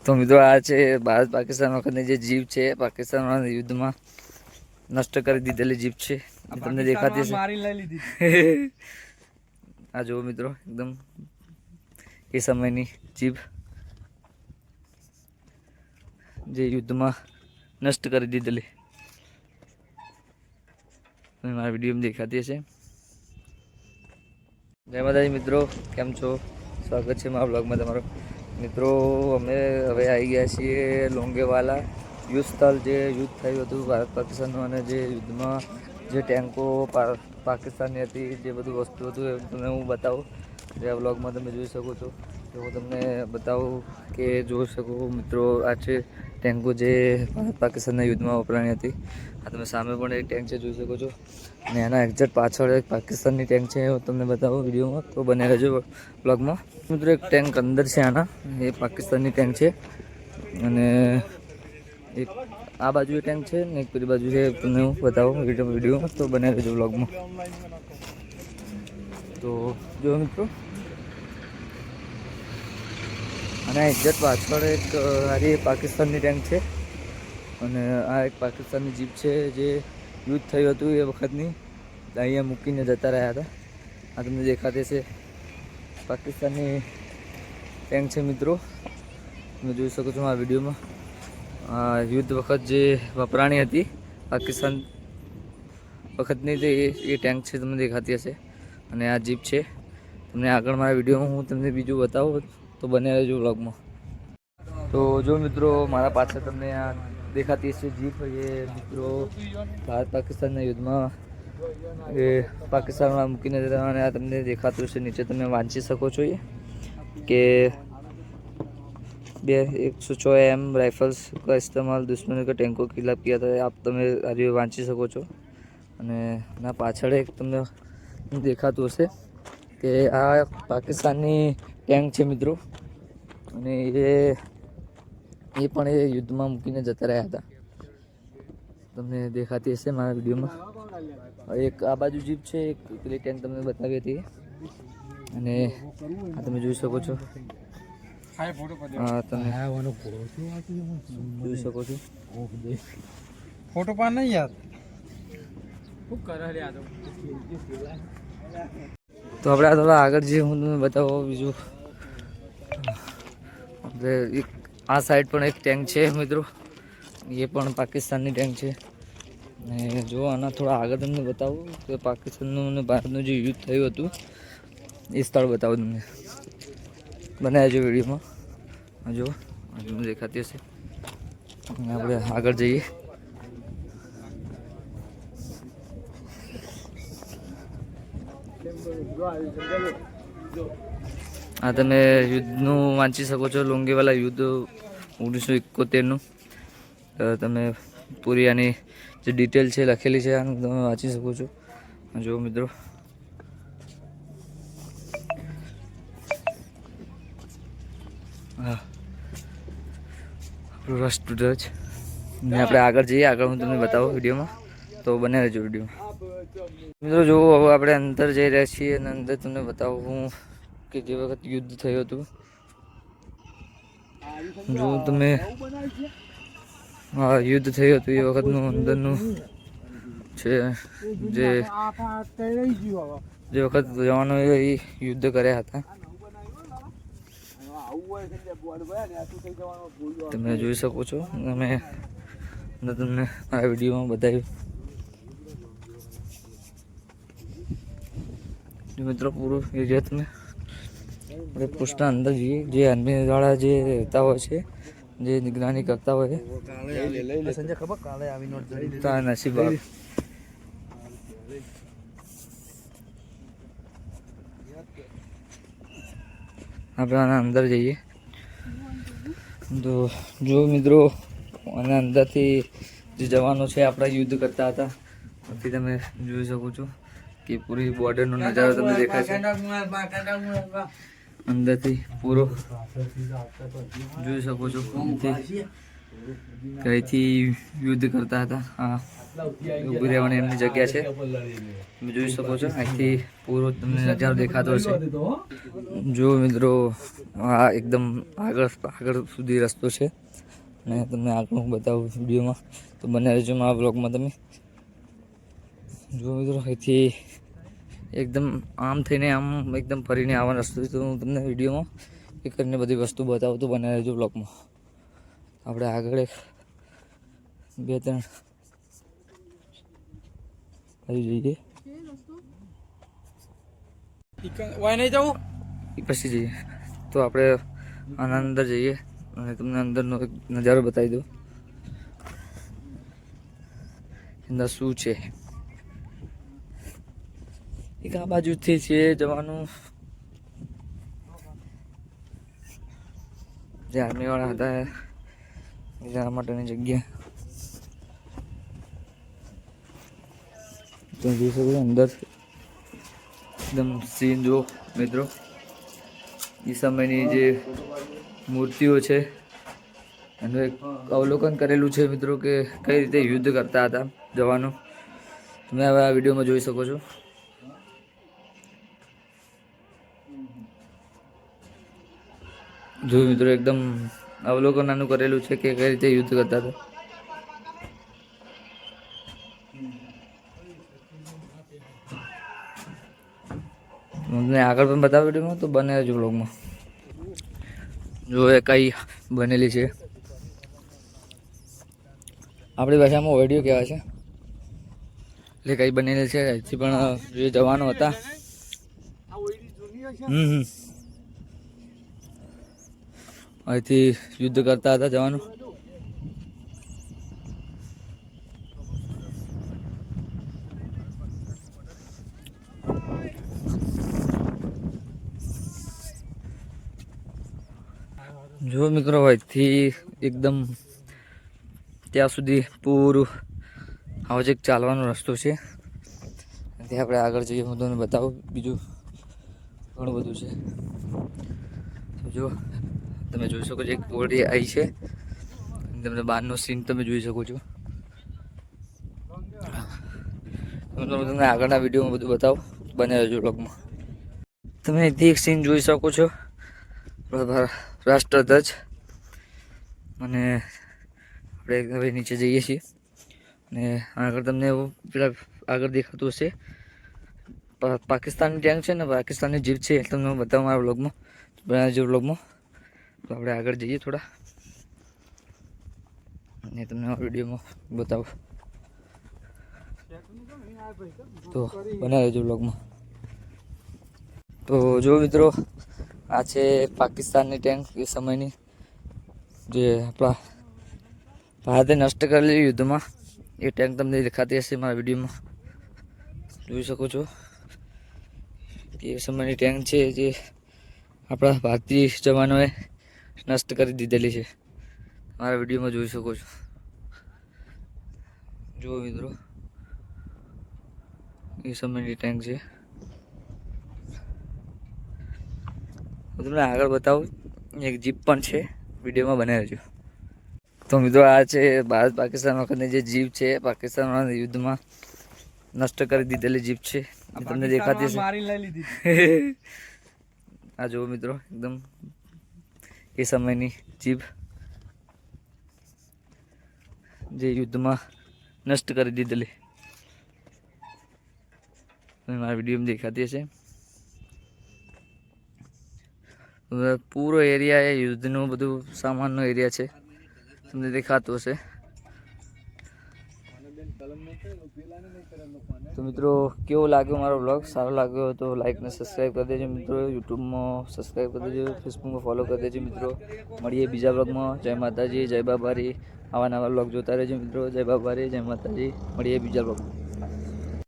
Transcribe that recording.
તો મિત્રો આ છે ભારત પાકિસ્તાન વખતની જે જીપ છે પાકિસ્તાન યુદ્ધમાં નષ્ટ કરી દીધેલી જીપ છે તમને દેખાતી છે આ જુઓ મિત્રો એકદમ એ સમયની જીપ જે યુદ્ધમાં નષ્ટ કરી દીધેલી મારા વિડીયોમાં દેખાતી હશે। જય માતાજી મિત્રો, કેમ છો? સ્વાગત છે મારા બ્લોગમાં તમારો। મિત્રો અમે હવે આવી ગયા છીએ લોંગેવાલા યુદ્ધ સ્થળ, જે યુદ્ધ થયું હતું ભારત પાકિસ્તાનનું અને જે યુદ્ધમાં જે ટેન્કો પાકિસ્તાનની હતી, જે બધું વસ્તુ હતું એ તમને હું બતાવું। જે આ બ્લોગમાં તમે જોઈ શકો છો તો હું તમને બતાવું કે જોઈ શકો મિત્રો આ છે ટેન્કો જે ભારત પાકિસ્તાનના યુદ્ધમાં વપરાણી હતી। આ તમે સામે પણ એક ટેન્ક છે જોઈ શકો છો અને એના એક્ઝેક્ટ પાછળ એક પાકિસ્તાનની ટેન્ક છે હું તમને બતાવું વિડીયોમાં, તો બને રહેજો બ્લોગમાં। મિત્રો એક ટેન્ક અંદર છે આના, એ પાકિસ્તાનની ટેન્ક છે અને એક આ બાજુ એ ટેન્ક છે ને એક પેલી બાજુ છે, તમને હું બતાવું વિડીયોમાં, તો બને રહેજો બ્લોગમાં। તો જો મિત્રો અને એક્ઝેક્ટ પાછળ એક સારી પાકિસ્તાનની ટેન્ક છે અને આ એક પાકિસ્તાનની જીપ છે જે યુદ્ધ થયું હતું એ વખતની, અહીંયા મૂકીને જતા રહ્યા હતા। આ તમને દેખાતી છે પાકિસ્તાનની ટેન્ક છે મિત્રો, તમે જોઈ શકો છો આ વિડીયોમાં। યુદ્ધ વખત જે વપરાણી હતી પાકિસ્તાન વખતની એ ટેન્ક છે, તમને દેખાતી હશે અને આ જીપ છે। તમને આગળ મારા વિડીયોમાં હું તમને બીજું બતાવું, તો બને રહેજો વ્લોગમાં। તો જો મિત્રો મારા પાછળ તમને આ દેખાતી હશે જીપ, એ મિત્રો ભારત પાકિસ્તાનના યુદ્ધમાં એ પાકિસ્તાનમાં મૂકીને જતા, અને આ તમને દેખાતું હશે નીચે તમે વાંચી શકો છો એ કે 106 एम राइफल्स का इस्तेमाल दुश्मन के टैंकों के खिलाफ किया था। आप તમે આજે વાંચી શકો છો અને ના પાછળ એક તમને દેખાતું હશે કે આ પાકિસ્તાનની ટેન્ક છે મિત્રો, અને એ પણ એ યુદ્ધમાં મૂકીને જતા રહ્યા હતા, તમને દેખાતી હશે મારા વિડીયોમાં। એક આ બાજુ જીપ છે, એક પેલી ટેન્ક તમને બતાવી હતી અને આ તમે જોઈ શકો છો। તમે જોઈ શકો છો फोटो पान नहीं यार તો આપણે આ થોડા આગળ જે હું તમને બતાવો બીજું, આપણે એક આ સાઈડ પણ એક ટેન્ક છે મિત્રો, એ પણ પાકિસ્તાનની ટેન્ક છે। અને જો આના થોડા આગળ તમને બતાવું કે પાકિસ્તાનનું અને ભારતનું જે યુદ્ધ થયું હતું એ સ્થળ બતાવું તમને, બનાવ્યા છે વિડીયોમાં। જો હજુ દેખાતી હશે, આપણે આગળ જઈએ। આ તમે યુદ્ધનું વાંચી શકો છો, લોંગેવાલા યુદ્ધ 1971નું, તમે પૂરી આની જે ડિટેલ છે લખેલી છે આનું તમે વાંચી શકો છો। જો મિત્રો હા રાષ્ટ્રધ્વજ, ને આપણે આગળ જઈએ, આગળ હું તમને બતાવું વિડીયોમાં, તો બને રહેજો વિડીયોમાં। મિત્રો જો હવે આપણે અંદર જઈ રહ્યા છીએ અને અંદર તમને બતાવું હું કે જે વખત યુદ્ધ થયું હતું, જો તમે યુદ્ધ થયું હતું એ વખતનું અંદરનું છે, જે વખત જવાનોએ યુદ્ધ કર્યા હતા, તમે જોઈ શકો છો। અમે તમને આ વિડીયોમાં બતાવ્યું મિત્રો પૂરો એરિયા, તમે આપણે પોસ્ટના અંદર જઈએ, જે આર્મીવાળા જે રહેતા હોય છે, જે નિગરાની કરતા હોય નસીબ આપણે આના અંદર જઈએ। તો જો મિત્રો આના અંદરથી જે જવાનો છે આપણા યુદ્ધ કરતા હતા, ત્યાંથી તમે જોઈ શકો છો કે પૂરી બોર્ડરનો નજારો તમને દેખાય છે અંદરથી પૂરો જોઈ શકો છો। કે અહીંથી યુદ્ધ કરતા હતા. હા, ઊભી રહેવાની એમની જગ્યા છે. તમે જોઈ શકો છો અહીંથી પૂરો તમને નજારો દેખાતો હશે. જો મિત્રો, આ એકદમ આગળ સુધી રસ્તો છે અને તમને આગળ હું બતાવું વિડીયોમાં, તો બને રહેજો આ બ્લોગમાં. તમે જો મિત્રો, અહીંથી એકદમ આમ થઈને આમ એકદમ ફરીને આવવાનો રસ્તો છે. તો હું તમને વિડીયોમાં એ કરીને બધી વસ્તુ બતાવું, તો બને રહેજો બ્લોગમાં. આપણે આગળ એક 2-3 આવી જઈએ, વાય નહીં જવું. એ પછી જઈએ. તો આપણે આના અંદર જઈએ અને તમને અંદરનો એક નજારો બતાવી દઉં અંદર શું છે. એક આ બાજુથી છે જવાનું, જે આર્મી વાળા હતા જવા માટેની જગ્યા. તમે જોઈ શકો છો અંદર એકદમ સીન જો મિત્રો, એ સમયની જે મૂર્તિઓ છે એનું એક અવલોકન કરેલું છે મિત્રો, કે કઈ રીતે યુદ્ધ કરતા હતા જવાનો. તમે હવે આ વિડીયોમાં જોઈ શકો છો. જો મિત્રો, એકદમ અવલોકન આનું કરેલું છે કે કઈ રીતે યુદ્ધ કરતા હતા. તમને આગળ પણ બતાવ્યું વિડીયોમાં, તો બને રહેજો બ્લોગમાં. જો એ કઈ બનેલી છે, આપણી ભાષામાં ઓડિયો કહેવાય છે. એટલે કઈ બનેલી છે, અહીંથી પણ જે જવાનો હતા. અહીંથી યુદ્ધ કરતા હતા જવાનું. જો મિત્રો, અહીંથી એકદમ ત્યાં સુધી પૂરું આવો જ એક ચાલવાનો રસ્તો છે. ત્યાં આપણે આગળ જઈએ, હું તમને બતાવું. બીજું ઘણું બધું છે. તો જો તમે જોઈ શકો છો, એક ઓરડી આવી છે. તમને બહારનો સીન તમે જોઈ શકો છો. તમને આગળના વિડીયોમાં બધું બતાવું, બને રહેજો બ્લોગમાં. તમે અહીંથી એક સીન જોઈ શકો છો, રાષ્ટ્રધ્વજ. અને આપણે હવે નીચે જઈએ છીએ અને આગળ તમને એવું પેલા આગળ દેખાતું હશે પાકિસ્તાની ટેન્ક છે ને, પાકિસ્તાની જીપ છે. તમને હું બતાવું મારા બ્લોગમાં, બનાવજો બ્લોગમાં. તો આપણે આગળ જઈએ થોડા અને તમને આ વિડીયોમાં બતાવું, તો બના રહેજો બ્લોગમાં. તો જો મિત્રો, આ છે પાકિસ્તાનની ટેન્ક એ સમયની, જે આપણા ભારતે નષ્ટ કરેલી યુદ્ધમાં. એ ટેન્ક તમને દેખાતી હશે મારા વિડીયોમાં, જોઈ શકો છો. એ સમયની ટેન્ક છે જે આપણા ભારતીય જવાનોએ નષ્ટ કરી દીધેલી છે. મારા વિડીયોમાં જોઈ શકો છો. જુઓ મિત્રો, એ સમયની ટેન્ક છે. હું તમને આગળ બતાવું, એક જીપ પણ છે, વિડીયોમાં બને રહેજો. તો મિત્રો, આ છે ભારત પાકિસ્તાન વખતની જે જીપ છે, પાકિસ્તાન યુદ્ધમાં નષ્ટ કરી દીધેલી જીપ છે. તમને દેખાતી છે. આ જુઓ મિત્રો, એકદમ એ સમયની જીપ જે યુદ્ધમાં નષ્ટ કરી દીધેલી, મારા વિડીયોમાં દેખાતી હશે. પૂરો એરિયા એ યુદ્ધનું બધું સામાનનો એરિયા છે, તમને દેખાતું હશે. તો મિત્રો, કેવો લાગ્યો મારો બ્લોગ? સારો લાગ્યો હોય તો લાઈક ને સબસ્ક્રાઈબ કરી દેજો મિત્રો. યુટ્યુબમાં સબસ્ક્રાઈબ કરી દેજો, ફેસબુકમાં ફોલો કરી દેજો મિત્રો. મળીએ બીજા બ્લોગમાં. જય માતાજી, જય બાબારી. આવા નવા બ્લોગ જોતા રહેજો મિત્રો. જય બાબારી, જય માતાજી. મળીએ બીજા બ્લોગમાં.